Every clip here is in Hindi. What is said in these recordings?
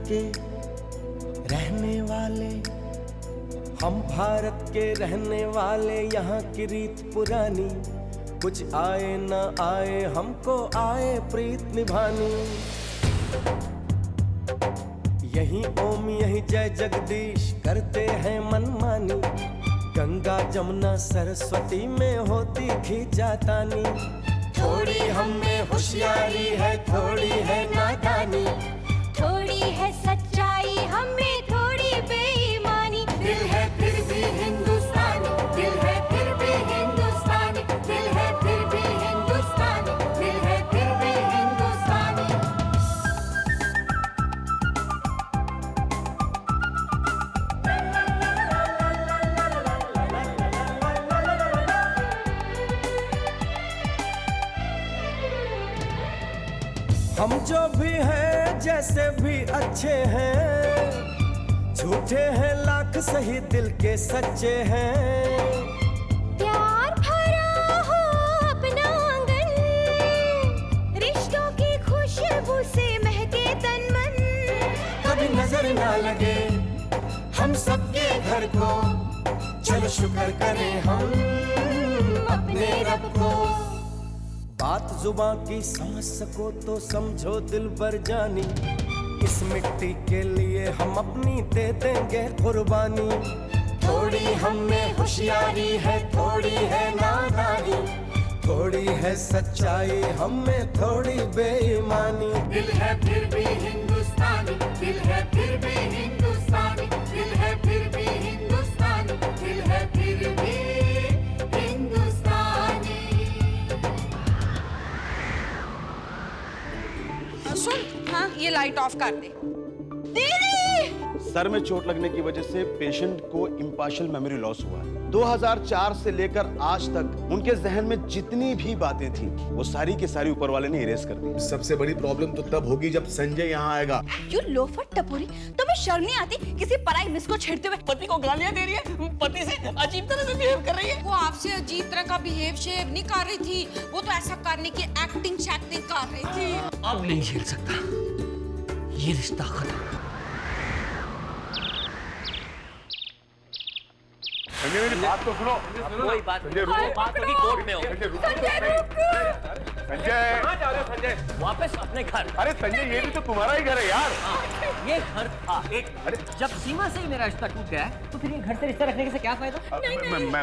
के रहने वाले, हम भारत के रहने वाले, यहाँ की रीत पुरानी, कुछ आए न आए हमको आए प्रीत निभानी। यही ओम यही जय जगदीश करते हैं मनमानी, गंगा जमुना सरस्वती में होती खींचातानी। थोड़ी हम में होशियारी है, थोड़ी है नादानी, थोड़ी है सच्चाई हमें थोड़ी बेईमानी। दिल है फिर भी हिंदुस्तानी, दिल है फिर भी हिंदुस्तानी, दिल है फिर भी हिंदुस्तानी, दिल है फिर भी हिंदुस्तानी। हम जो भी हैं जैसे भी अच्छे हैं, झूठे हैं लाख सही दिल के सच्चे हैं। प्यार भरा हो अपना आंगन, रिश्तों की खुशबू से महके तन मन। कभी नजर ना लगे हम सबके घर को, चलो शुक्र करें हम अपने रब को। बात जुबां की समझ सको तो समझो दिल भर जानी, इस मिट्टी के लिए हम अपनी दे देंगे कुर्बानी। थोड़ी हम में होशियारी है, थोड़ी है नादानी, थोड़ी है सच्चाई हम में थोड़ी बेईमानी। दिल है फिर भी हिंदुस्तानी, दिल है फिर भी हिंदुस्तानी, दिल है फिर भी हिंदुस्तानी, दिल है फिर भी हिंदुस्तानी। सुन, हाँ ये लाइट ऑफ कर दे। दीदी! सर में चोट लगने की वजह से पेशेंट को इम्पार्शियल मेमोरी लॉस हुआ है। 2004 से लेकर आज तक उनके जहन में जितनी भी बातें थी वो सारी की सारी ऊपर वाले ने इरेज कर दी। सबसे बड़ी प्रॉब्लम तो तब होगी जब संजय यहाँ आएगा। यू लोफर टपोरी, तुम्हें शर्म नहीं आती किसी पराई मिस को छेड़ते हुए? पति को गालियां दे रही है, पति से अजीब तरह से बिहेव कर रही है। वो आपसे अजीब तरह का बिहेव शेव नहीं कर रही थी, वो तो ऐसा करने की एक्टिंग शैक्टिंग कर रही थी। अब नहीं झेल सकता, ये रिश्ता खत्म। संजय मेरी बात तो सुनो। कोई बात नहीं, बात होगी कोर्ट में हो। संजय कहाँ जा रहे हो संजय? वापस अपने घर। अरे संजय ये भी तो तुम्हारा ही घर है यार। ये घर था एक, अरे जब सीमा से ही मेरा रिश्ता टूट गया है तो फिर ये घर से रिश्ता रखने से क्या फायदा?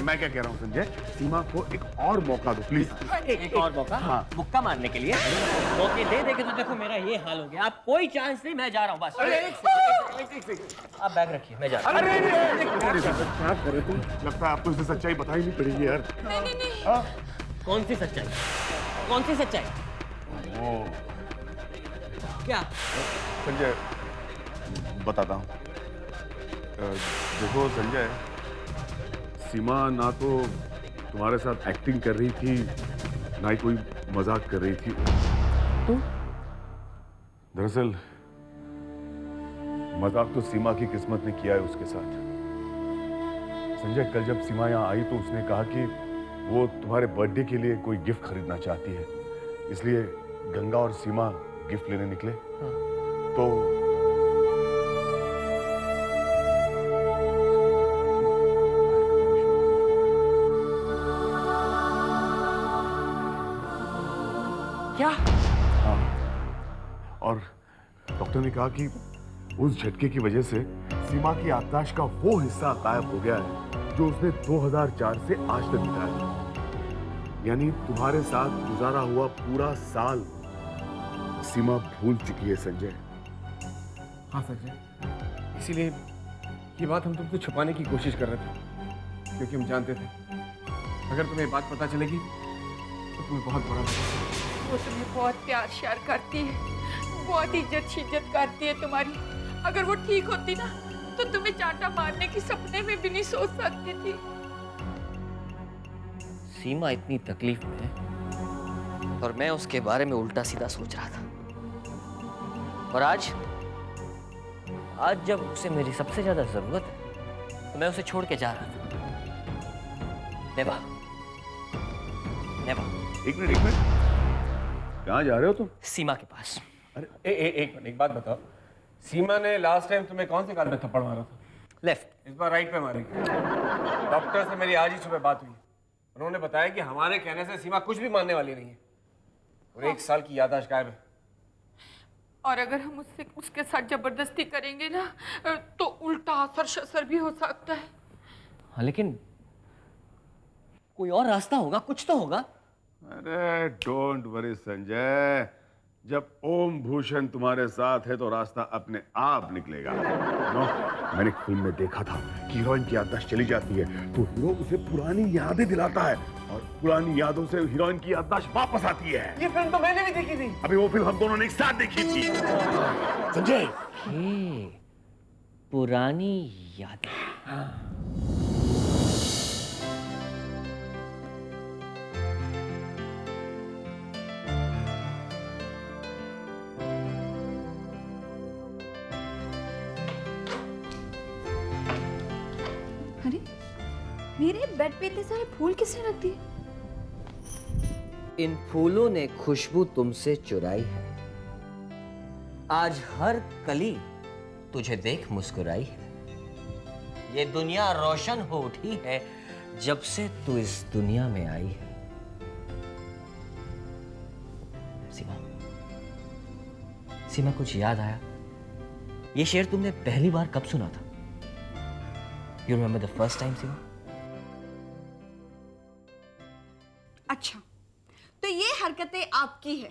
मैं क्या कह रहा हूँ संजय, सीमा को एक और मौका दो प्लीज। एक और मौका? हाँ। मुक्का मारने के लिए मौके दे दे के तो देखो मेरा ये हाल हो गया। आप कोई चांस नहीं, मैं जा रहा हूँ बस। आप बैग रखिए, मैं जा रहा हूँ। क्या करे तुम, लगता है आपको इसे सच्चाई बताई नहीं पड़ेगी यार। नहीं। कौन सी सच्चाई? कौन सी सच्चाई? क्या? संजय बताता हूँ। देखो संजय, सीमा ना तो तुम्हारे साथ एक्टिंग कर रही थी, ना ही कोई मजाक कर रही थी। तो दरअसल मजाक तो सीमा की किस्मत ने किया है उसके साथ। संजय कल जब सीमा यहाँ आई तो उसने कहा कि वो तुम्हारे बर्थडे के लिए कोई गिफ्ट खरीदना चाहती है, इसलिए गंगा और सीमा गिफ्ट लेने निकले। तो क्या? हाँ, और डॉक्टर ने कहा कि उस झटके की वजह से सीमा की याददाश्त का वो हिस्सा गायब हो गया है जो उसने 2004 से आज तक बिताया है। यानी तुम्हारे साथ गुजारा हुआ पूरा साल सीमा भूल चुकी है संजय। हाँ संजय, इसीलिए ये बात हम तुमसे छुपाने की कोशिश कर रहे थे, क्योंकि हम जानते थे अगर तुम्हें बात पता चलेगी तो तुम्हें बहुत बुरा लगेगा। वो तुम्हें बहुत प्यार श्यार करती है, बहुत इज्जत शिज्जत करती है तुम्हारी। अगर वो ठीक होती ना तो तुम्हें चांटा मारने की सपने में भी नहीं सोच सकती थी। सीमा इतनी तकलीफ में है और मैं उसके बारे में उल्टा सीधा सोच रहा था। और आज जब उसे मेरी सबसे ज्यादा जरूरत है तो मैं उसे छोड़ के जा रहा था। नेवा, एक मिनट, कहाँ जा रहे हो तुम? सीमा के पास। अरे एक बात बताओ, सीमा ने लास्ट टाइम तुम्हें कौन से गाल में थप्पड़ मारा था? लेफ्ट। इस बार राइट पे मारेगी। डॉक्टर से मेरी आज ही सुबह बात हुई। उन्होंने बताया कि हमारे कहने से सीमा कुछ भी मानने वाली नहीं है और 1 साल की याददाश्त गायब है। और अगर हम उसके साथ जबरदस्ती करेंगे ना तो उल्टा असर शसर भी हो सकता है। हाँ, लेकिन कोई और रास्ता होगा, कुछ तो होगा। अरे डोंट वरी संजय, जब ओम भूषण तुम्हारे साथ है तो रास्ता अपने आप निकलेगा। नो, मैंने फिल्म में देखा था कि हीरोइन की याददाश्त चली जाती है तो हीरो उसे पुरानी यादें दिलाता है और पुरानी यादों से हीरोइन की याददाश्त वापस आती है। ये फिल्म तो मैंने भी देखी थी। अभी वो फिल्म हम दोनों ने एक साथ देखी थी। संजय, पुरानी यादें। अरे मेरे बेड पे इतने सारे फूल किसने रख दिए? इन फूलों ने खुशबू तुमसे चुराई है। आज हर कली तुझे देख मुस्कुराई है। ये दुनिया रोशन हो उठी है जब से तू इस दुनिया में आई है। सीमा, सीमा कुछ याद आया? ये शेर तुमने पहली बार कब सुना था? You remember the first time, सीमा? अच्छा, तो ये हरकतें आपकी है।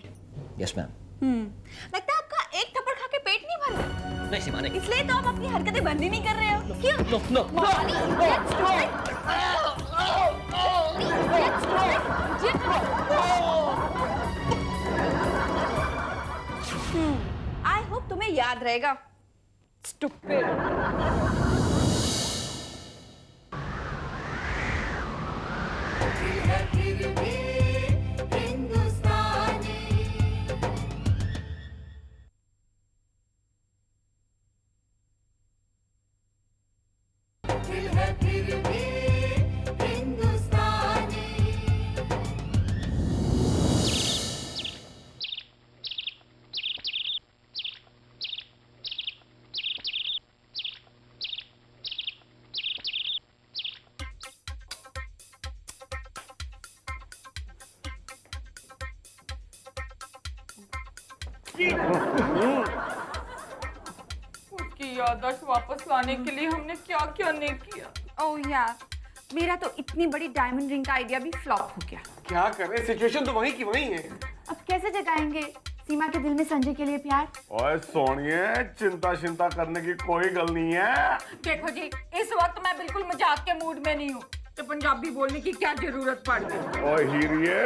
Yes, ma'am. लगता है आपका एक थप्पड़ खा के पेट नहीं भर रहा। नहीं सीमा, नहीं। इसलिए तो आप अपनी हरकतें बंद ही नहीं कर रहे हो। क्यों? No, no, no. Molly, let's do it. Let's do it. I hope तुम्हें याद रहेगा। Stupid. उसकी याददाश्त वापस लाने के लिए हमने क्या क्या नहीं किया। ओह यार, मेरा तो इतनी बड़ी डायमंड रिंग का आइडिया भी फ्लॉप हो गया। क्या करें, सिचुएशन तो वहीं की वहीं है। अब कैसे जगाएंगे सीमा के दिल में संजय के लिए प्यार? ओए सोनिए, चिंता करने की कोई गल नहीं है। देखो जी, इस वक्त मैं बिल्कुल मजाक के मूड में नहीं हूँ, तो पंजाबी बोलने की क्या जरूरत पड़ गई। ओए हीरिए,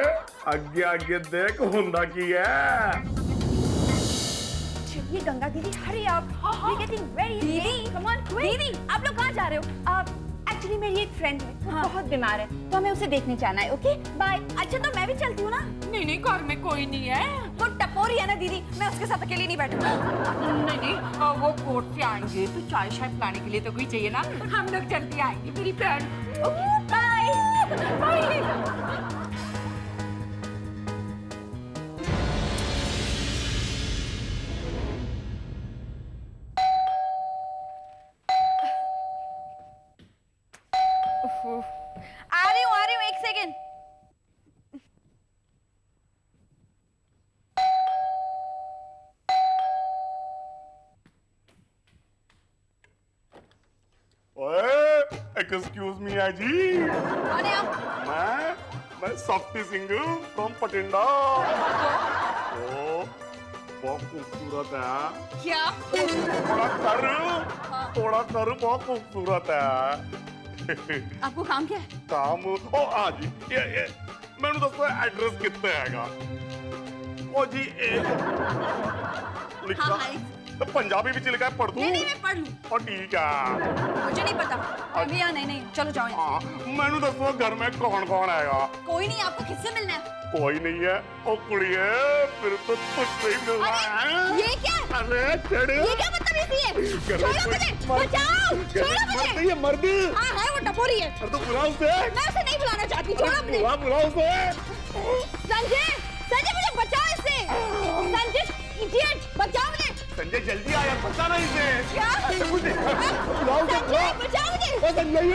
आगे आगे देख हुंदा की है। ये गंगा दीदी, हरी आप, we're getting very late. Come on, quick. दीदी, आप लोग कहाँ जा रहे हो? एक्चुअली मेरी एक फ्रेंड है, वो बहुत बीमार है, तो हमें उसे देखने जाना है। Okay, bye. अच्छा, तो मैं भी चलती हूँ ना? नहीं नहीं, घर में कोई नहीं है। वो टपोरी है ना दीदी, मैं उसके साथ अकेली नहीं बैठूंगी। नहीं नहीं, वो कोर्ट से आएंगे तो चाय शाय पिलाने के लिए तो कोई चाहिए ना। हम लोग जल्दी आएंगे मेरी बहन। Okay, bye bye. आ रही हूँ, एक सेकेंड। ओए, एक्सक्यूज मी जी। कौन है आप? मैं सॉफ्टी सिंह फ्रॉम पटिंडा। ओ, बहुत खूबसूरत है। क्या? थोड़ा कर बहुत खूबसूरत है। आपको काम क्या है? काम ओ आ जी, ये मैंने दसो एड्रेस कितने हैगा? ओ जी लिखा तो पंजाबी भी लिखा है, पढ़ दूं? नहीं मैं पढ़ लूं। ओ ठीक है। मुझे नहीं पता अभी। यहाँ नहीं, चलो जाओ। हाँ, मैंने दसो घर में कौन कौन हैगा? कोई नहीं, आपको किससे मिलना है? कोई नहीं है। ओ कुड़िए, फिर तो तुझसे ही मिलना है। ये क्या? अरे चढ़, ये क्या बदतमीजी है? छोड़ो मुझे, बचाओ, छोड़ो मुझे। ये मर्द हाँ है, वो टपोरी है। अरे तो बुला उसे। मैं उसे नहीं बुलाना चाहती, छोड़ो मुझे। बुला उसे। संजय, संजय मुझे बचाओ इससे। संजय, इडियट, बचाओ मुझे। संजय जल्दी आया बचाना इसे। क्या? अरे मुझे संजय, बचाओ मुझे। संजय,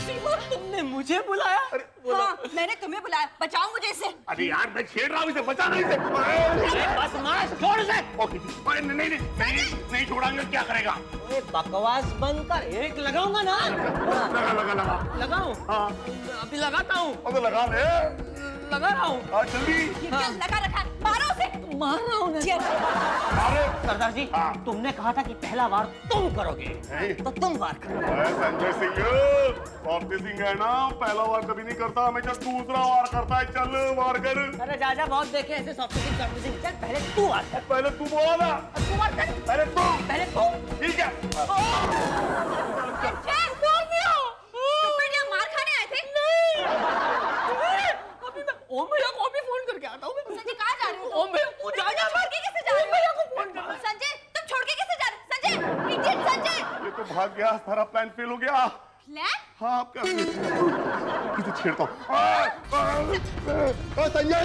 सीमा, तुमने मुझे बुलाया? हाँ, मैंने तुम्हें बुलाया, बचाओ मुझे इसे। अरे यार मैं छेड़ रहा हूँ इसे, बचाना इसे। बदमाश, छोड़ इसे। ओके, नहीं छोड़ांगे, क्या करेगा? ओए, बकवास बंद कर, एक लगाऊंगा ना। लगा। लगाऊं? हाँ। अभी लगाता हूँ। अब तो लगा ले। लगा रहा हूँ। हाँ जल्दी। ये क्या लगा रखा है? मारो उसे। मार रहा हूँ ना। अरे सरदार जी, हाँ। तुमने कहा था कि पहला वार तुम करोगे, तो तुम वार करो। संजय सिंह, पॉपी सिंह है ना, पहला वार कभी नहीं करता, हमेशा दूसरा वार करता है। चल वार कर। अरे जा बहुत देखे ऐसे सॉफ्टवेयर सर्विसिंग। चल पहले तू वार कर। पहले तू बोला ना। तू वार कर। पहले तू। पहले तू। ठीक है। मार खाने आए थे? अभी मैं ओम भैया को भी फोन करके आता हूँ। संजय कहाँ जा रहे हो? ओम भैया को संजय छोड़ के कैसे जा रहे हो? संजय तुम छोड़ के कैसे जा रहे हो? संजय, इडियट संजय। ये तो भाग गया, सारा प्लान फेल हो गया। प्लान? हाँ, आप क्या किसे छेड़ता हूँ? संजय!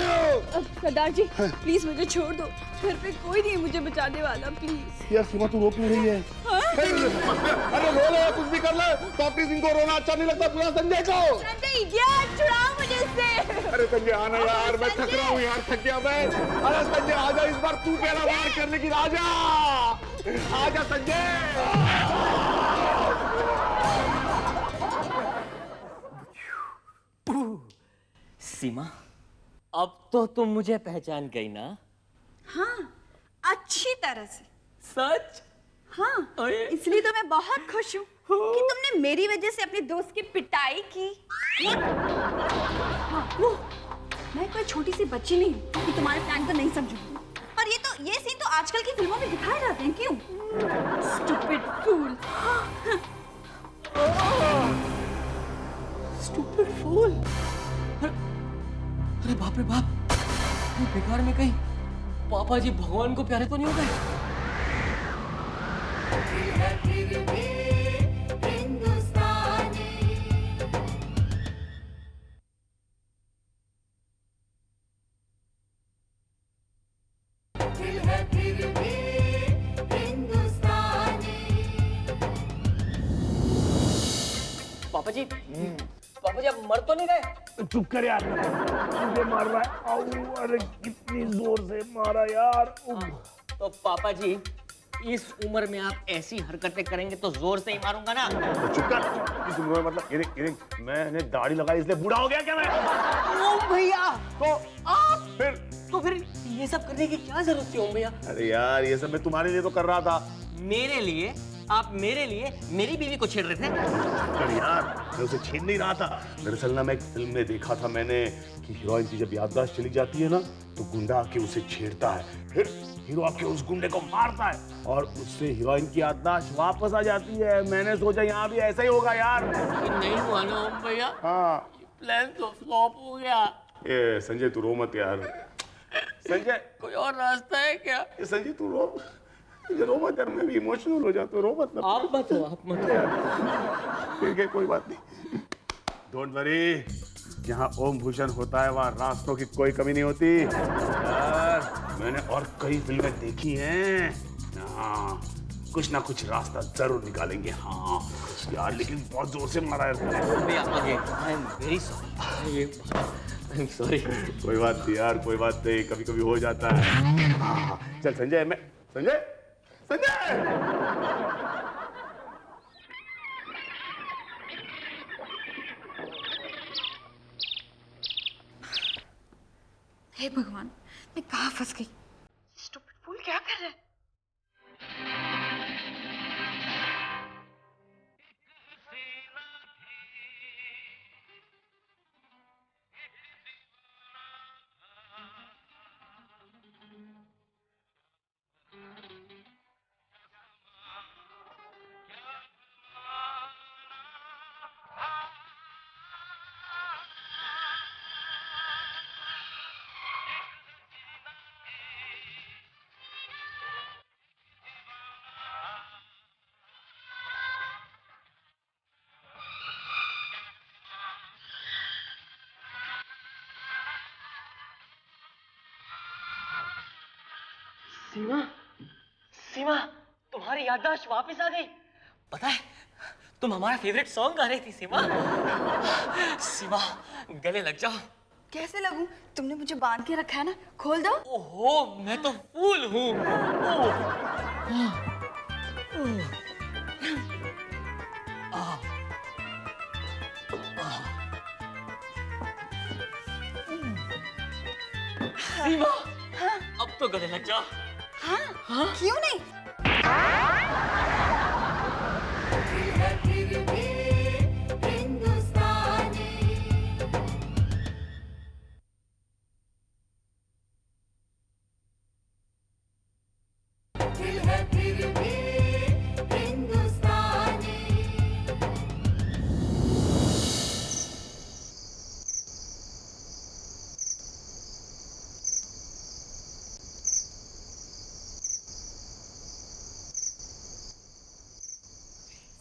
सरदार जी प्लीज मुझे छोड़ दो, घर पे कोई नहीं है मुझे बचाने वाला, प्लीज। यार सीमा, तू रो क्यों रही है? अरे रो ले, कुछ भी कर ले, पॉपी सिंह को रोना अच्छा नहीं लगता, पूरा संजय को। संजय इडियट, छुड़ाओ मुझे इससे। अरे संजय आना यार, मैं थक रहा हूँ यार, थक गया मैं। अरे संजय आजा, इस बार तू पहला वार कर, लेकिन आजा, आजा संजय। सीमा, अब तो तुम मुझे पहचान गई ना? हाँ, अच्छी तरह से। सच? हाँ, अरे। इसलिए तो मैं बहुत खुश हूँ कि तुमने मेरी वजह से अपने दोस्त की पिटाई की। हाँ, वो, मैं कोई छोटी सी बच्ची नहीं हूँ कि तुम्हारे प्लान को नहीं समझूंगी। और ये सीन तो आजकल की फिल्मों में दिखाए जाते हैं, क्यों? Stupid fool। Stupid fool। अरे बाप रे बाप, ये बेकार में कहीं पापा जी भगवान को प्यारे तो नहीं हो गए? पापा जी, आप मर तो नहीं गए? चुप कर यार, मुझे मार रहा है। आऊ, अरे कितनी जोर से मारा यार। तो पापा जी, इस उम्र में आप ऐसी हरकतें करेंगे तो जोर से ही मारूंगा ना। तो चुप कर। इस उम्र में मतलब ये मैंने दाढ़ी लगाई इसलिए बूढ़ा हो गया क्या मैं? ओम भैया, तो आप फिर ये सब करने की क्या जरूरत थी ओम भैया? अरे यार, ये सब मैं तुम्हारे लिए तो कर रहा था। मेरे लिए? आप मेरे लिए मेरी बीवी को छेड़ रहे थे? पर यार, मैं उसे छेड़ नहीं रहा था। दरअसल ना, मैं एक फिल्म में देखा था मैंने कि हीरोइन की जब याददाश्त चली जाती है ना, तो गुंडा आके उसे छेड़ता है, फिर हीरो आके उस गुंडे को मारता है और उससे हीरोइन की याददाश्त वापस आ जाती है। मैंने सोचा यहाँ भी ऐसा ही होगा यार। नहीं हुआ ना ओम भैया, हाँ। प्लान तो फ्लॉप हो गया। ये संजय तू रो मत यार। संजय, कोई और रास्ता है क्या? ये संजय तू रो मत यार, मैं भी इमोशनल हो जाता हूँ। रो मत ना। आप मत ठीक है, कोई बात नहीं। डोंट वरी, जहाँ ओम भूषण होता है वहाँ रास्तों की कोई कमी नहीं होती यार। मैंने और कई फिल्में देखी हैं। हाँ, कुछ ना कुछ रास्ता जरूर निकालेंगे। हाँ यार, लेकिन बहुत जोर से मारा है भैया। I am very sorry. कोई बात नहीं यार, कोई बात नहीं, कभी कभी हो जाता है। हाँ, चल संजय, संजय। हे भगवान, मैं कहाँ फंस गई? स्टूपिड फूल क्या कर रहा है? सीमा, तुम्हारी याददाश्त वापस आ गई। पता है, तुम हमारा फेवरेट सॉन्ग गा रही थी सीमा। सीमा, गले लग जाओ। कैसे लगूं? तुमने मुझे बांध के रखा है ना, खोल दो। ओहो, मैं तो फूल हूँ। सीमा, अब तो गले लग जाओ। हाँ? क्यों नहीं?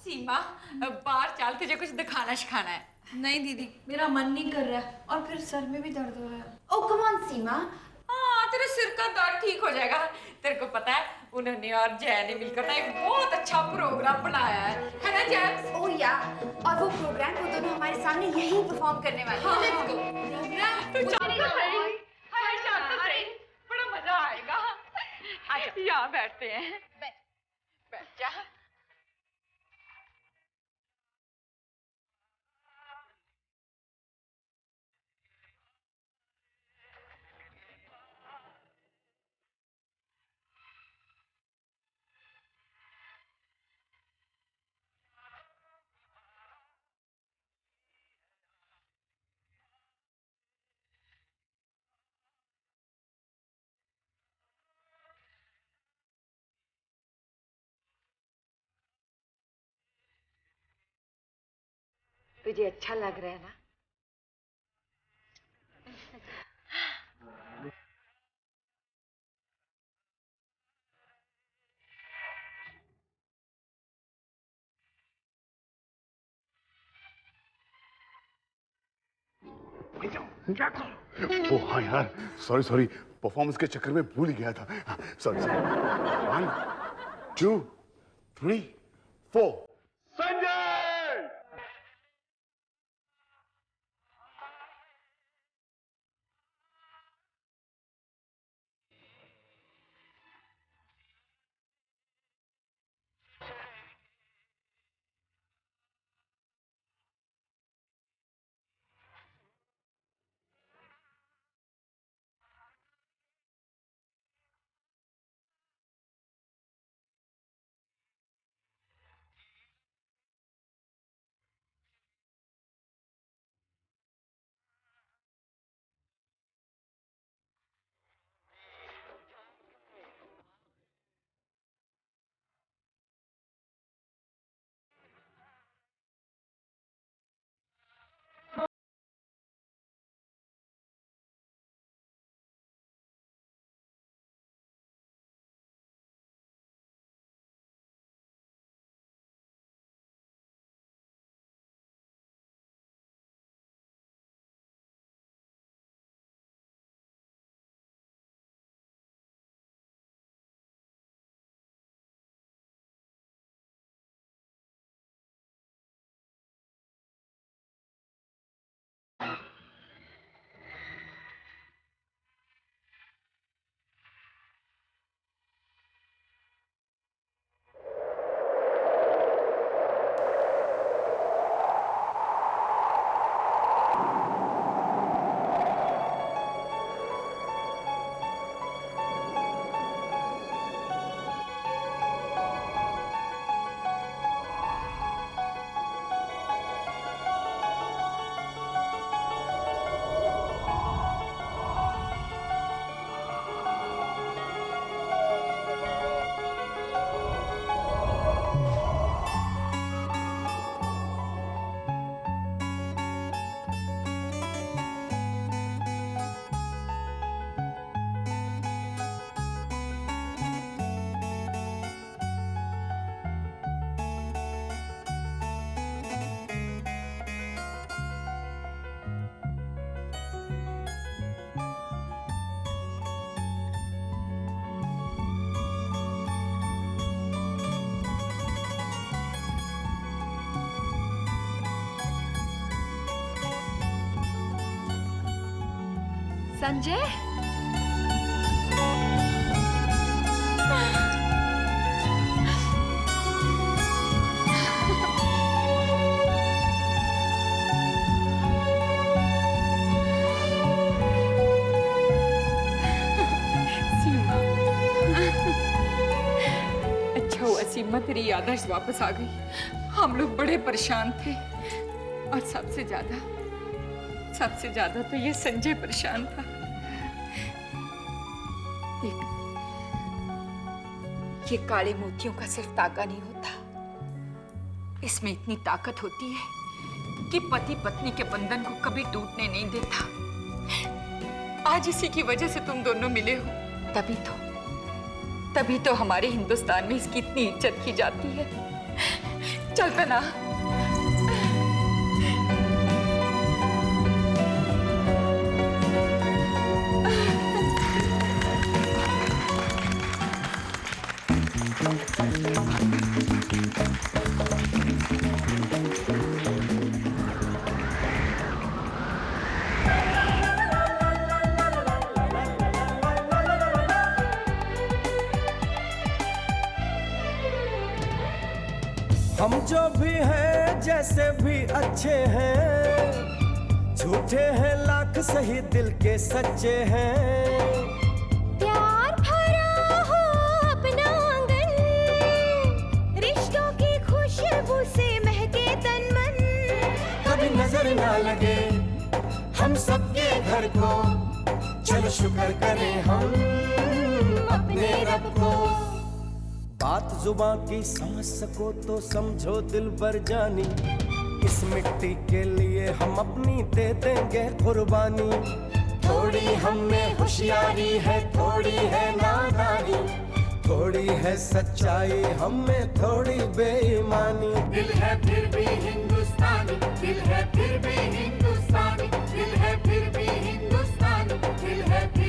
सीमा, बाहर चल, तुझे कुछ दिखाना सिखाना है। नहीं दीदी, मेरा मन नहीं कर रहा है और फिर सर में भी दर्द हो रहा है। ओ कम ऑन सीमा। हाँ, तेरे सिर का दर्द ठीक हो जाएगा। तेरे को पता है, उन्होंने और जय ने मिलकर ना एक बहुत अच्छा प्रोग्राम बनाया है ना जय? ओ या, और वो प्रोग्राम वो दोनों हमारे सामने यही परफॉर्म करने वाले हैं। हाँ, लेट्स गो। तू चल तो सही। हाँ, चल तो सही। बड़ा मजा आएगा। आजा, यहाँ बैठते हैं। बैठ जा। तुझे अच्छा लग रहा है ना? ओ हाँ यार, सॉरी सॉरी, परफॉर्मेंस के चक्कर में भूल ही गया था। Sorry sorry. 1 2 3 4 संजय। संजय सीमा, अच्छा हुआ सीमा, तेरी याददाश्त वापस आ गई। हम लोग बड़े परेशान थे और सबसे ज्यादा तो ये संजय परेशान था। देख, ये काले मोतियों का सिर्फ तागा नहीं होता, इसमें इतनी ताकत होती है कि पति पत्नी के बंधन को कभी टूटने नहीं देता। आज इसी की वजह से तुम दोनों मिले हो, तभी तो हमारे हिंदुस्तान में इसकी इतनी इज्जत की जाती है। चल पना। हम जो भी हैं जैसे भी अच्छे हैं, झूठे हैं लाख सही दिल के सच्चे हैं। प्यार भरा हो अपना आंगन, रिश्तों की खुशबू से महके तन मन। कभी नजर ना लगे हम सबके घर को, चलो शुक्र करें हम अपने रब को। बात जुबां की समझ सको तो समझो दिल भर जानी, इस मिट्टी के लिए हम अपनी दे देंगे कुर्बानी। थोड़ी हम में होशियारी है, थोड़ी है नादानी, थोड़ी है सच्चाई हम में थोड़ी बेईमानी। दिल है फिर भी हिंदुस्तानी, दिल है फिर भी हिंदुस्तानी, दिल है फिर भी हिंदुस्तानी, दिल है फिर